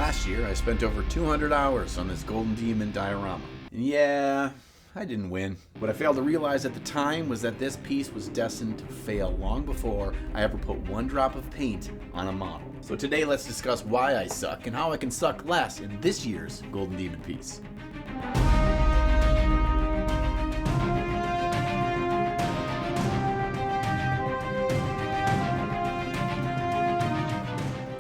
Last year, I spent over 200 hours on this Golden Demon diorama. And yeah, I didn't win. What I failed to realize at the time was that this piece was destined to fail long before I ever put one drop of paint on a model. So today let's discuss why I suck and how I can suck less in this year's Golden Demon piece.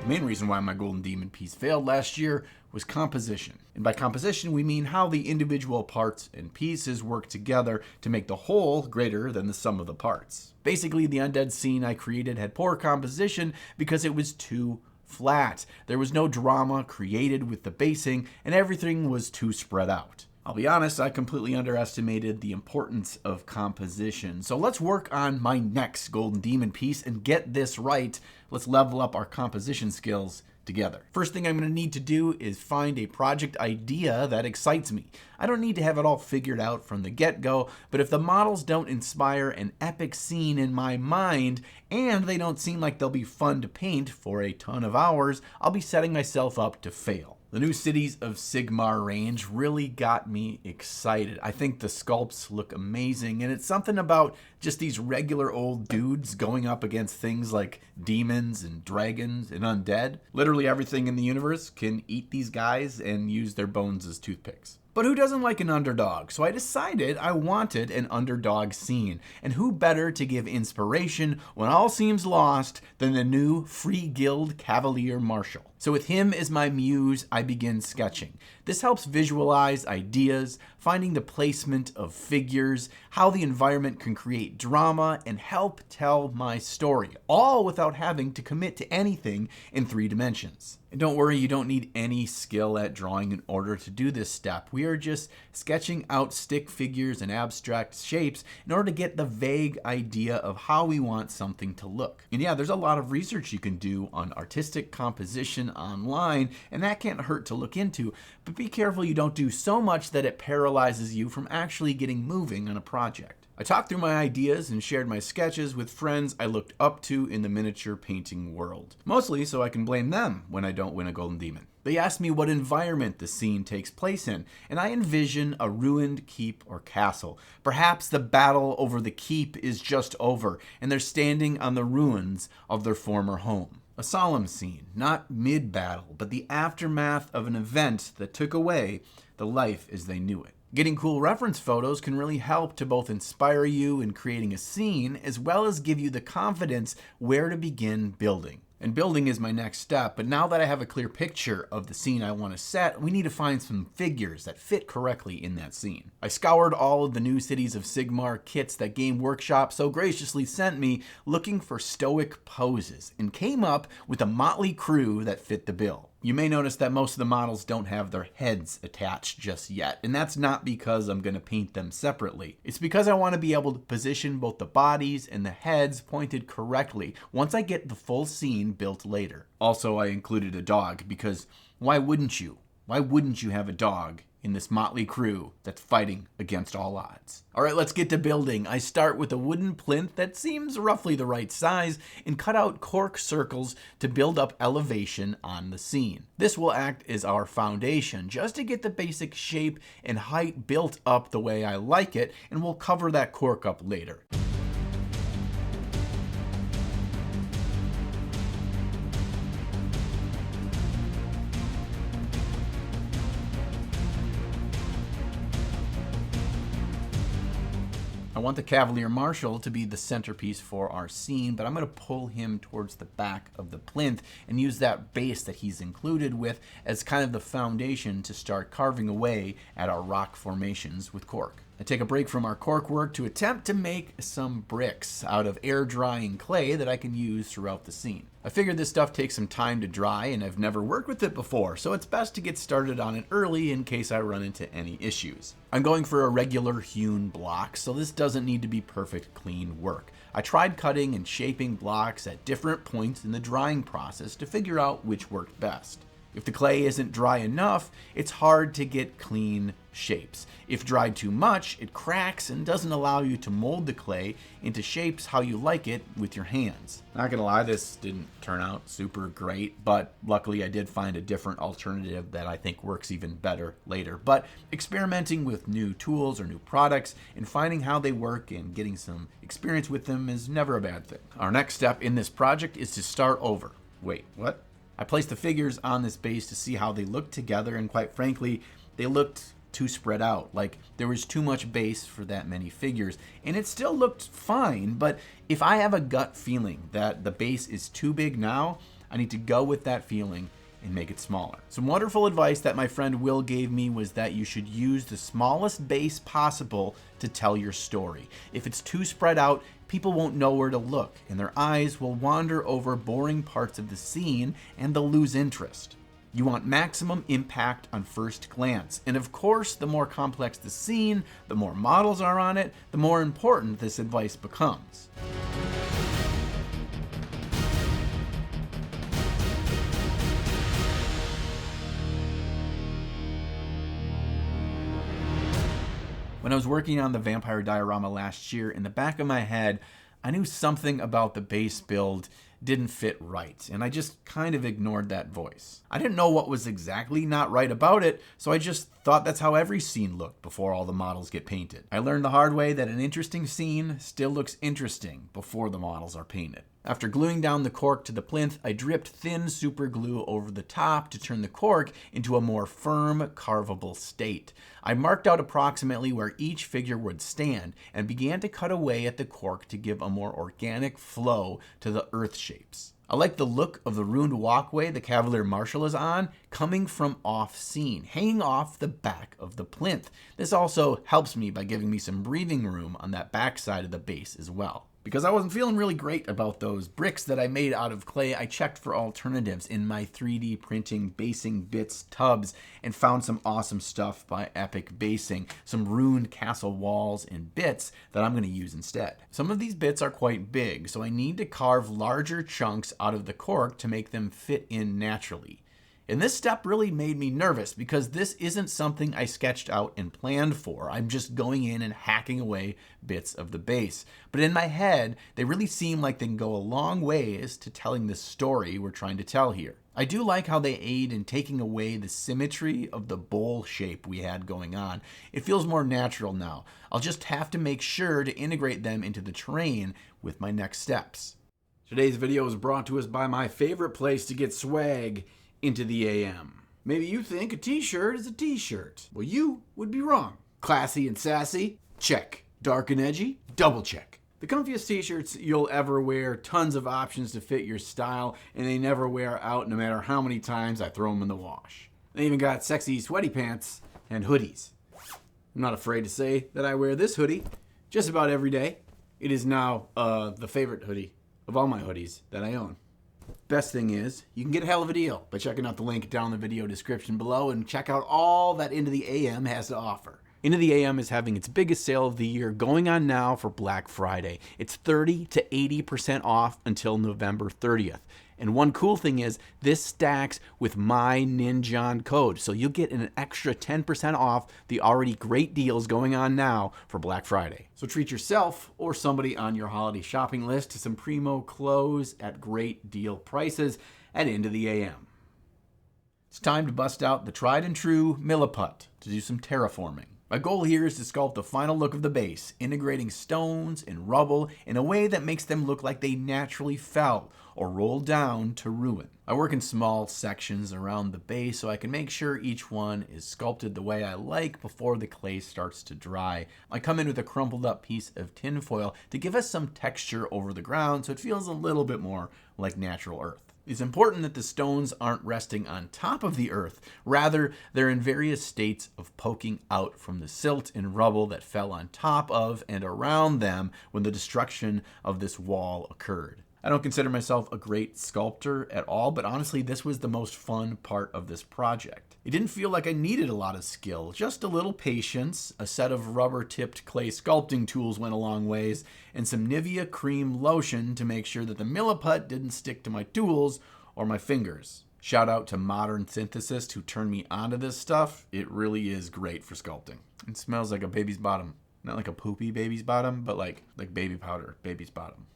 The main reason why my Golden Demon piece failed last year was composition. And by composition, we mean how the individual parts and pieces work together to make the whole greater than the sum of the parts. Basically, the undead scene I created had poor composition because it was too flat. There was no drama created with the basing, and everything was too spread out. I'll be honest, I completely underestimated the importance of composition. So let's work on my next Golden Demon piece and get this right. Let's level up our composition skills together. First thing I'm going to need to do is find a project idea that excites me. I don't need to have it all figured out from the get-go, but if the models don't inspire an epic scene in my mind and they don't seem like they'll be fun to paint for a ton of hours, I'll be setting myself up to fail. The new Cities of Sigmar range really got me excited. I think the sculpts look amazing, and it's something about just these regular old dudes going up against things like demons and dragons and undead. Literally everything in the universe can eat these guys and use their bones as toothpicks. But who doesn't like an underdog? So I decided I wanted an underdog scene. And who better to give inspiration when all seems lost than the new Free Guild Cavalier Marshal? So with him as my muse, I begin sketching. This helps visualize ideas, finding the placement of figures, how the environment can create drama, and help tell my story, all without having to commit to anything in 3 dimensions. And don't worry, you don't need any skill at drawing in order to do this step. We are just sketching out stick figures and abstract shapes in order to get the vague idea of how we want something to look. And yeah, there's a lot of research you can do on artistic composition online, and that can't hurt to look into, but be careful you don't do so much that it paralyzes you from actually getting moving on a project. I talked through my ideas and shared my sketches with friends I looked up to in the miniature painting world. Mostly so I can blame them when I don't win a Golden Demon. They asked me what environment the scene takes place in, and I envision a ruined keep or castle. Perhaps the battle over the keep is just over, and they're standing on the ruins of their former home. A solemn scene, not mid-battle, but the aftermath of an event that took away the life as they knew it. Getting cool reference photos can really help to both inspire you in creating a scene, as well as give you the confidence where to begin building. And building is my next step, but now that I have a clear picture of the scene I want to set, we need to find some figures that fit correctly in that scene. I scoured all of the new Cities of Sigmar kits that Game Workshop so graciously sent me, looking for stoic poses, and came up with a motley crew that fit the bill. You may notice that most of the models don't have their heads attached just yet, and that's not because I'm going to paint them separately. It's because I want to be able to position both the bodies and the heads pointed correctly once I get the full scene built later. Also, I included a dog because why wouldn't you? Why wouldn't you have a dog in this motley crew that's fighting against all odds? All right, let's get to building. I start with a wooden plinth that seems roughly the right size and cut out cork circles to build up elevation on the scene. This will act as our foundation just to get the basic shape and height built up the way I like it, and we'll cover that cork up later. I want the Cavalier Marshal to be the centerpiece for our scene, but I'm going to pull him towards the back of the plinth and use that base that he's included with as kind of the foundation to start carving away at our rock formations with cork. I take a break from our cork work to attempt to make some bricks out of air drying clay that I can use throughout the scene. I figured this stuff takes some time to dry and I've never worked with it before, so it's best to get started on it early in case I run into any issues. I'm going for a regular hewn block, so this doesn't need to be perfect clean work. I tried cutting and shaping blocks at different points in the drying process to figure out which worked best. If the clay isn't dry enough, it's hard to get clean shapes. If dried too much, it cracks and doesn't allow you to mold the clay into shapes how you like it with your hands. Not gonna lie, this didn't turn out super great, but luckily I did find a different alternative that I think works even better later. But experimenting with new tools or new products and finding how they work and getting some experience with them is never a bad thing. Our next step in this project is to start over. Wait, what? I placed the figures on this base to see how they looked together, and quite frankly, they looked too spread out. Like there was too much base for that many figures, and it still looked fine, but if I have a gut feeling that the base is too big now, I need to go with that feeling and make it smaller. Some wonderful advice that my friend Will gave me was that you should use the smallest base possible to tell your story. If it's too spread out, people won't know where to look, and their eyes will wander over boring parts of the scene and they'll lose interest. You want maximum impact on first glance, and of course, the more complex the scene, the more models are on it, the more important this advice becomes. When I was working on the vampire diorama last year, in the back of my head, I knew something about the base build didn't fit right, and I just kind of ignored that voice. I didn't know what was exactly not right about it, so I just thought that's how every scene looked before all the models get painted. I learned the hard way that an interesting scene still looks interesting before the models are painted. After gluing down the cork to the plinth, I dripped thin super glue over the top to turn the cork into a more firm, carvable state. I marked out approximately where each figure would stand and began to cut away at the cork to give a more organic flow to the earth shapes. I like the look of the ruined walkway the Cavalier Marshal is on, coming from off-scene, hanging off the back of the plinth. This also helps me by giving me some breathing room on that back side of the base as well. Because I wasn't feeling really great about those bricks that I made out of clay, I checked for alternatives in my 3D printing basing bits tubs and found some awesome stuff by Epic Basing, some ruined castle walls and bits that I'm going to use instead. Some of these bits are quite big, so I need to carve larger chunks out of the cork to make them fit in naturally. And this step really made me nervous because this isn't something I sketched out and planned for. I'm just going in and hacking away bits of the base. But in my head, they really seem like they can go a long ways to telling the story we're trying to tell here. I do like how they aid in taking away the symmetry of the bowl shape we had going on. It feels more natural now. I'll just have to make sure to integrate them into the terrain with my next steps. Today's video is brought to us by my favorite place to get swag, Into the AM. Maybe you think a t-shirt is a t-shirt. Well, you would be wrong. Classy and sassy? Check. Dark and edgy? Double check. The comfiest t-shirts you'll ever wear, tons of options to fit your style, and they never wear out no matter how many times I throw them in the wash. They even got sexy sweaty pants and hoodies. I'm not afraid to say that I wear this hoodie just about every day. It is now the favorite hoodie of all my hoodies that I own. Best thing is, you can get a hell of a deal by checking out the link down in the video description below and check out all that Into the AM has to offer. Into the AM is having its biggest sale of the year going on now for Black Friday. It's 30 to 80% off until November 30th. And one cool thing is, this stacks with my Ninjon code, so you'll get an extra 10% off the already great deals going on now for Black Friday. So treat yourself or somebody on your holiday shopping list to some primo clothes at great deal prices at Into the AM. It's time to bust out the tried and true Milliput to do some terraforming. My goal here is to sculpt the final look of the base, integrating stones and rubble in a way that makes them look like they naturally fell or rolled down to ruin. I work in small sections around the base so I can make sure each one is sculpted the way I like before the clay starts to dry. I come in with a crumpled up piece of tin foil to give us some texture over the ground so it feels a little bit more like natural earth. It's important that the stones aren't resting on top of the earth. Rather, they're in various states of poking out from the silt and rubble that fell on top of and around them when the destruction of this wall occurred. I don't consider myself a great sculptor at all, but honestly, this was the most fun part of this project. It didn't feel like I needed a lot of skill, just a little patience, a set of rubber-tipped clay sculpting tools went a long ways, and some Nivea cream lotion to make sure that the Milliput didn't stick to my tools or my fingers. Shout out to Modern Synthesis who turned me onto this stuff. It really is great for sculpting. It smells like a baby's bottom. Not like a poopy baby's bottom, but like baby powder, baby's bottom.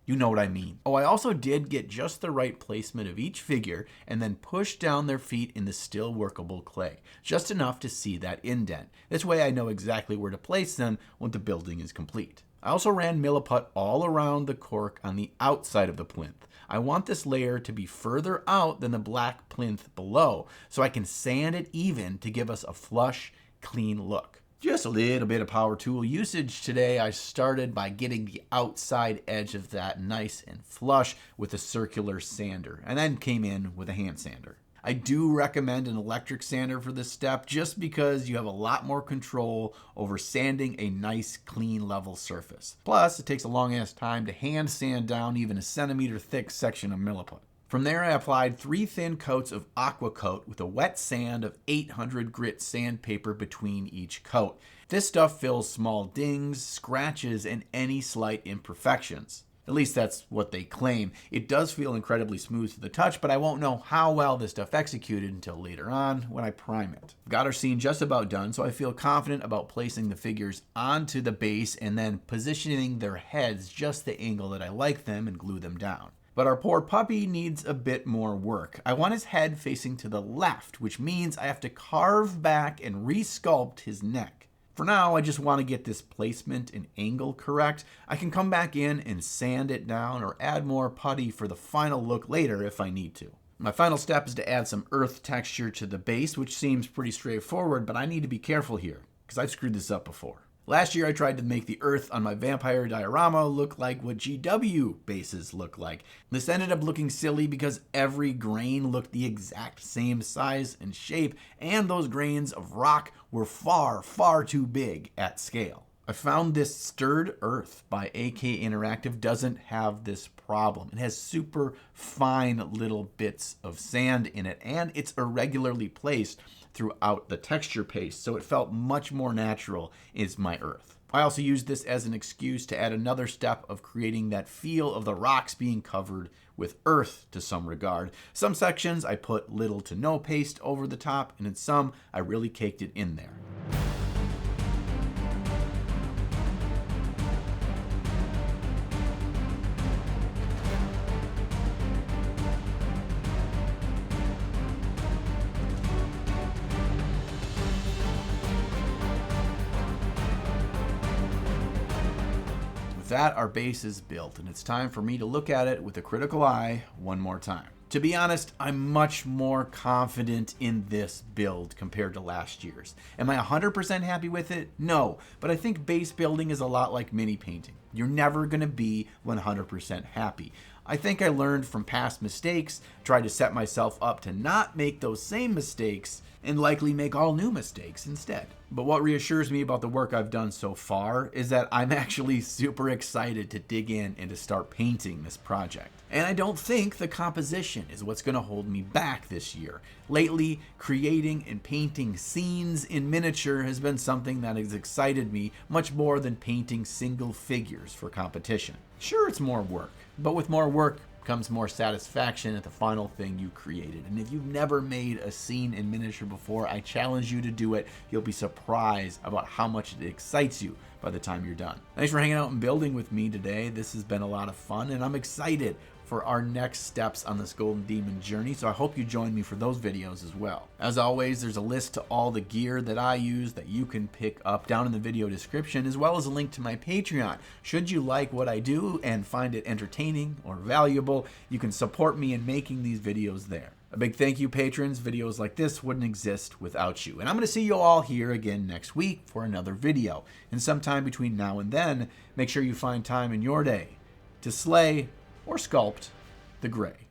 You know what I mean. Oh, I also did get just the right placement of each figure and then push down their feet in the still workable clay, just enough to see that indent. This way I know exactly where to place them when the building is complete. I also ran Milliput all around the cork on the outside of the plinth. I want this layer to be further out than the black plinth below, so I can sand it even to give us a flush, clean look. Just a little bit of power tool usage today. I started by getting the outside edge of that nice and flush with a circular sander, and then came in with a hand sander. I do recommend an electric sander for this step just because you have a lot more control over sanding a nice, clean, level surface. Plus, it takes a long ass time to hand sand down even a centimeter thick section of Milliput. From there, I applied 3 thin coats of Aqua Coat with a wet sand of 800 grit sandpaper between each coat. This stuff fills small dings, scratches, and any slight imperfections. At least that's what they claim. It does feel incredibly smooth to the touch, but I won't know how well this stuff executed until later on when I prime it. I've got our scene just about done, so I feel confident about placing the figures onto the base and then positioning their heads just the angle that I like them and glue them down. But our poor puppy needs a bit more work. I want his head facing to the left, which means I have to carve back and resculpt his neck. For now, I just want to get this placement and angle correct. I can come back in and sand it down or add more putty for the final look later if I need to. My final step is to add some earth texture to the base, which seems pretty straightforward, but I need to be careful here because I've screwed this up before. Last year, I tried to make the earth on my vampire diorama look like what GW bases look like. This ended up looking silly because every grain looked the exact same size and shape, and those grains of rock were far, far too big at scale. I found this Stirred Earth by AK Interactive doesn't have this problem. It has super fine little bits of sand in it, and it's irregularly placed throughout the texture paste, so it felt much more natural as my earth. I also used this as an excuse to add another step of creating that feel of the rocks being covered with earth to some regard. Some sections I put little to no paste over the top, and in some I really caked it in there. With that, our base is built, and it's time for me to look at it with a critical eye one more time. To be honest, I'm much more confident in this build compared to last year's. Am I 100% happy with it? No, but I think base building is a lot like mini painting. You're never going to be 100% happy. I think I learned from past mistakes, tried to set myself up to not make those same mistakes, and likely make all new mistakes instead. But what reassures me about the work I've done so far is that I'm actually super excited to dig in and to start painting this project. And I don't think the composition is what's going to hold me back this year. Lately, creating and painting scenes in miniature has been something that has excited me much more than painting single figures for competition. Sure, it's more work, but with more work comes more satisfaction at the final thing you created. And if you've never made a scene in miniature before, I challenge you to do it. You'll be surprised about how much it excites you by the time you're done. Thanks for hanging out and building with me today. This has been a lot of fun, and I'm excited for our next steps on this Golden Demon journey, so I hope you join me for those videos as well. As always, there's a list to all the gear that I use that you can pick up down in the video description, as well as a link to my Patreon. Should you like what I do and find it entertaining or valuable, you can support me in making these videos there. A big thank you, patrons. Videos like this wouldn't exist without you. And I'm going to see you all here again next week for another video. And sometime between now and then, make sure you find time in your day to slay or sculpt the gray.